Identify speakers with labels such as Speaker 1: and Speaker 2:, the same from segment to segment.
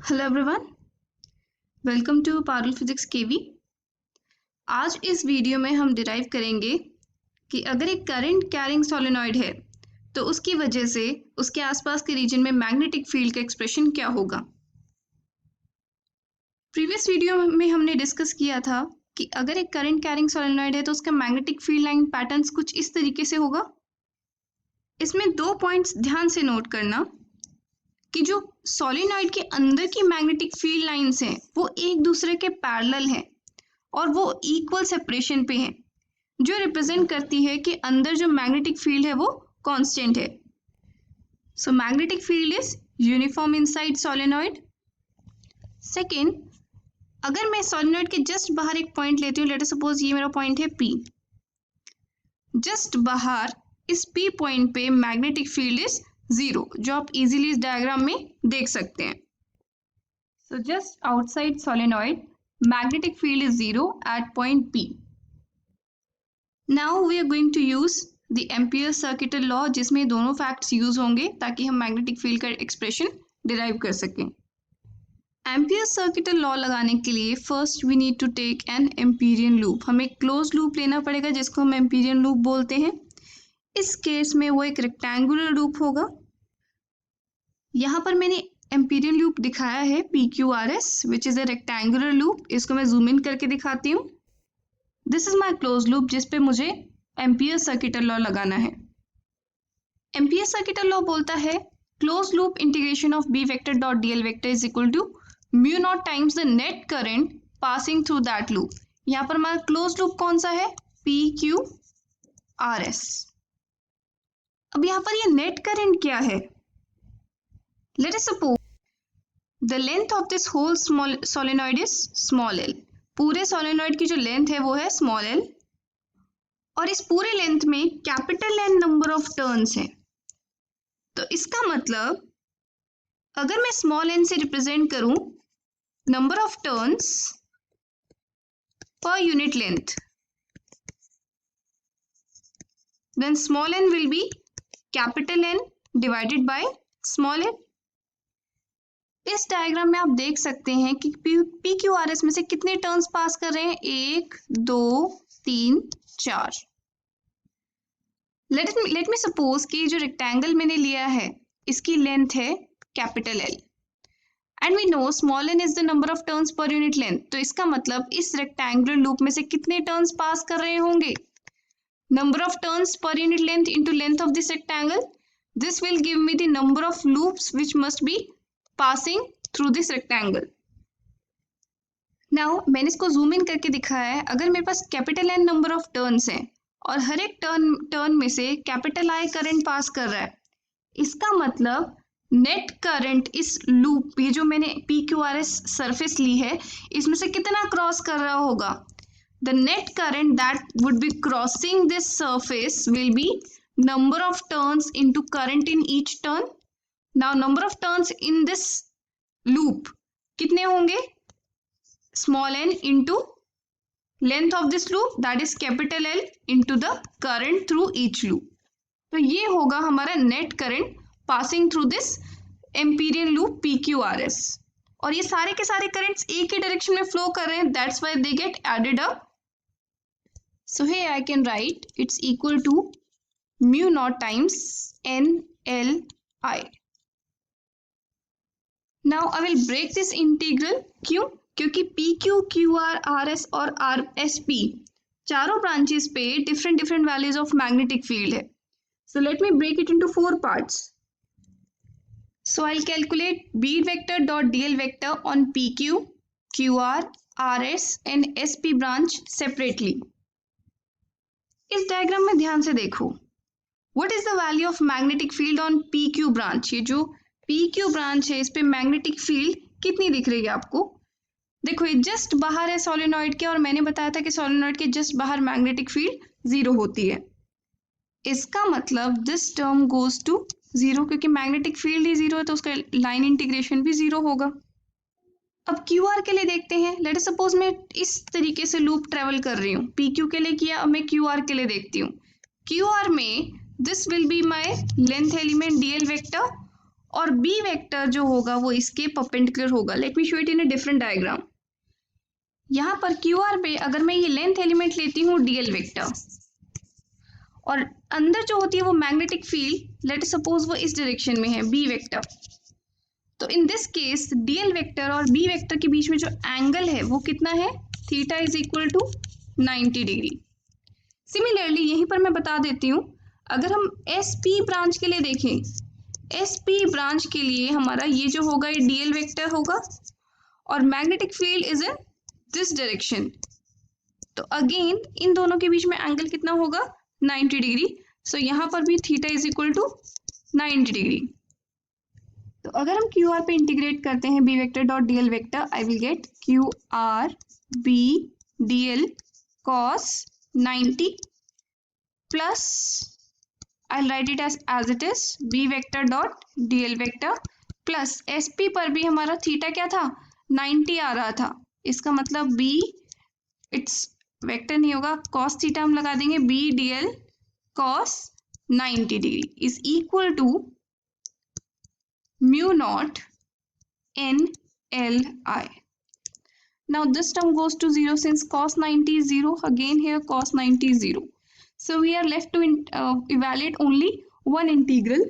Speaker 1: Hello everyone, welcome to Parul physics KV. आज इस video में हम डिराइव करेंगे कि अगर एक करंट कैरिंग सोलेनॉइड है तो उसकी वजह से उसके आसपास के रीजन में मैग्नेटिक फील्ड का एक्सप्रेशन क्या होगा। प्रीवियस वीडियो में हमने डिस्कस किया था कि अगर एक करंट कैरिंग सोलेनॉइड है तो उसका मैग्नेटिक फील्ड लाइन पैटर्न्स कुछ इस तरीके से होगा। इसमें 2 पॉइंट्स ध्यान से नोट करना कि जो सोलेनॉइड के अंदर की मैग्नेटिक फील्ड लाइंस हैं वो एक दूसरे के पैरेलल हैं और वो इक्वल सेपरेशन पे हैं, जो रिप्रेजेंट करती है कि अंदर जो मैग्नेटिक फील्ड है वो कांस्टेंट है। So magnetic field is uniform inside solenoid. Second, अगर मैं सोलेनॉइड के जस्ट बाहर एक पॉइंट लेती हूँ, लेट अस सपोज ये मेरा पॉइंट है पी, जस्ट बाहर इस पी पॉइंट पे मैग्नेटिक फील्ड इज 0, जो आप इजीली इस डायग्राम में देख सकते हैं। So just outside solenoid magnetic field is 0 at point P. Now we are going to use the Ampere's circuital law, जिसमें दोनों फैक्ट्स यूज होंगे ताकि हम मैग्नेटिक फील्ड का एक्सप्रेशन डिराइव कर सकें। Ampere's circuital law लगाने के लिए first we need to take an amperian loop. हमें क्लोज लूप लेना पड़ेगा जिसको हम एम्पीरियन लूप बोलते हैं। इस केस में वो एक रेक्टेंगुलर लूप होगा। यहाँ पर मैंने एम्पीरियन लूप दिखाया है PQRS, which is a rectangular loop. इसको मैं जूम इन करके दिखाती हूँ। This is my close loop जिस पे मुझे एम्पियर्स सर्किटल लॉ लगाना है। एम्पियर्स सर्किटल लॉ बोलता है close loop integration of B vector dot d l vector is equal to mu naught times the net current passing through that loop. यहाँ पर हमारा क्लोज लूप कौन सा है? PQRS। अब यहाँ पर ये नेट करंट क्या है? Let us suppose the length of this whole small solenoid is small l. पूरे सोलेनॉइड की जो लेंथ है वो है स्मॉल l, और इस पूरे लेंथ में capital N number of turns है। तो इसका मतलब अगर मैं स्मॉल n से रिप्रेजेंट करूं number of turns per unit length, then small n will be capital N divided by small n. इस डायग्राम में आप देख सकते हैं कि PQRS में से कितने टर्न्स पास कर रहे हैं? 1 2 3 4। लेट मी सपोज कि जो रेक्टेंगल मैंने लिया है इसकी लेंथ है capital L and we know small n is the number of turns per unit length. तो इसका मतलब इस रेक्टेंगुलर लूप में से कितने टर्न्स पास कर रहे होंगे? Number of turns per unit length into length of this rectangle. This will give me the number of loops which must be passing through this rectangle. Now मैंने इसको जूम इन करके दिखाया है। अगर मेरे पास capital N number of turns हैं और हर एक टर्न में से कैपिटल I करंट पास कर रहा है, इसका मतलब नेट करंट इस लूप, ये जो मैंने PQRS सरफेस ली है, इसमें से कितना क्रॉस कर रहा होगा? The net current that would be crossing this surface will be number of turns into current in each turn. Now number of turns in this loop कितने होंगे? Small n into length of this loop, that is capital L into the current through each loop. तो ये होगा हमारा net current passing through this Amperian loop PQRS। और ये सारे के सारे currents एक ही direction में flow कर रहे हैं, that's why they get added up. So here I can write it's equal to mu naught times NLI. Now I will break this integral. क्यों? क्योंकि PQ, QR, RS और RSP चारों branches पे different values of magnetic field है। So let me break it into 4 parts. So I'll calculate B vector dot DL vector on PQ, QR, RS and SP branch separately. इस diagram में ध्यान से देखो। What is the value of magnetic field on PQ branch? ये जो PQ branch है इस पे मैग्नेटिक फील्ड कितनी दिख रही है आपको? देखो ये जस्ट बाहर है सोलेनॉइड के, और मैंने बताया था कि सोलेनॉइड के जस्ट बाहर मैग्नेटिक फील्ड 0 होती है। इसका मतलब दिस टर्म गोज टू 0, क्योंकि मैग्नेटिक फील्ड ही 0 है तो उसका लाइन इंटीग्रेशन भी 0 होगा। अब QR के लिए देखते हैं। लेट अस सपोज मैं इस तरीके से लूप ट्रेवल कर रही हूँ, PQ के लिए किया, अब मैं QR के लिए देखती हूँ। QR में this will be my length element DL vector और बी वेक्टर जो होगा वो इसके परपेंडिकुलर होगा। Let me show it in a different diagram. यहाँ पर क्यू आर पे अगर मैं ये लेंथ एलिमेंट लेती हूँ डीएल वेक्टर, और अंदर जो होती है वो मैग्नेटिक फील्ड, लेट सपोज वो इस डायरेक्शन में है बी वेक्टर, तो in this case d l vector और बी वेक्टर के बीच में जो एंगल है वो कितना है, theta is equal to 90 degree. Similarly यहीं पर मैं बता देती हूँ, अगर हम एस पी ब्रांच के लिए देखें, एस पी ब्रांच के लिए हमारा ये जो होगा ये डीएल वेक्टर होगा और magnetic field is in this direction, तो अगेन इन दोनों के बीच में एंगल कितना होगा, 90 डिग्री। सो यहाँ पर भी theta is equal to 90 degree. तो अगर हम क्यू आर पे इंटीग्रेट करते हैं B vector dot D L vector, I will get Q R B D L cos 90 plus I'll write it as it is b vector dot dl vector plus sp पर भी हमारा theta क्या था, 90 आ रहा था, इसका मतलब b इट्स वेक्टर नहीं होगा, cos थीटा हम लगा देंगे, b dl cos 90 degree is equal to mu naught n l I. Now this term goes to 0 since cos 90 is 0, again here cos 90 is 0. So we are left to evaluate only one integral.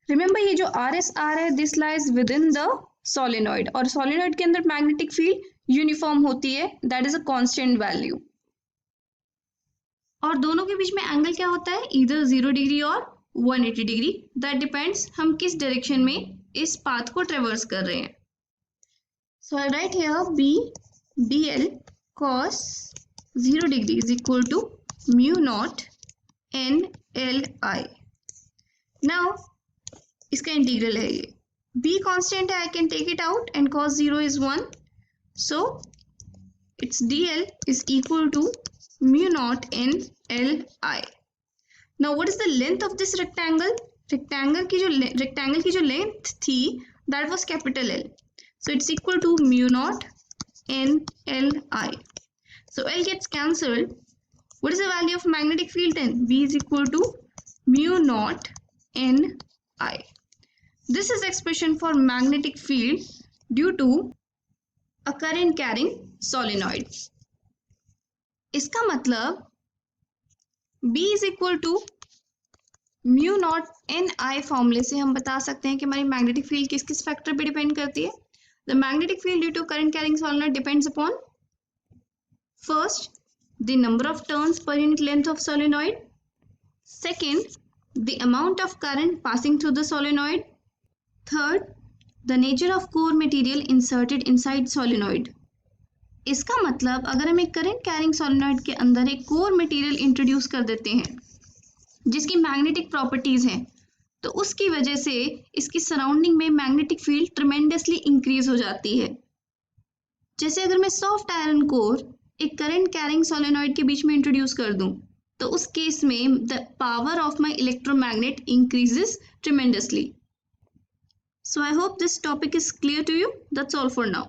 Speaker 1: Remember ये जो RSR है this lies within the solenoid और solenoid के अंदर magnetic field uniform होती है, that is a constant value. और दोनों के बीच में एंगल क्या होता है, either 0 डिग्री और 180 डिग्री, that depends हम किस डायरेक्शन में इस पाथ को ट्रेवर्स कर रहे हैं। So I write here b dl cos 0 degree is equal to mu naught n l I. Now इसका इंटीग्रल है ये, b कांस्टेंट है, I can take it out and cos 0 is 1, so its dl is equal to mu naught n l I. Now what is the length of this rectangle? Rectangle की जो length थी that was capital L, so it's equal to mu naught n l I. So L gets cancelled. What is the value of magnetic field then? V is equal to mu naught n I. This is expression for magnetic field due to a current carrying solenoid. इसका मतलब B is equal to mu naught n I फॉर्मूले से हम बता सकते हैं कि हमारी मैग्नेटिक फील्ड किस किस फैक्टर पे डिपेंड करती है। The magnetic field due to current carrying solenoid depends upon first the number of turns per unit length of solenoid, second the amount of current passing through the solenoid, third the nature of core material inserted inside solenoid. इसका मतलब अगर हम एक current carrying solenoid के अंदर एक core material introduce कर देते हैं जिसकी मैग्नेटिक प्रॉपर्टीज हैं, तो उसकी वजह से इसकी सराउंडिंग में मैग्नेटिक फील्ड ट्रेमेंडसली इंक्रीज हो जाती है। जैसे अगर मैं सॉफ्ट आयरन कोर एक करंट कैरिंग सोलेनॉइड के बीच में इंट्रोड्यूस कर दूं, तो उस केस में the power of my electromagnet increases tremendously. So I hope this topic is clear to you. That's all for now.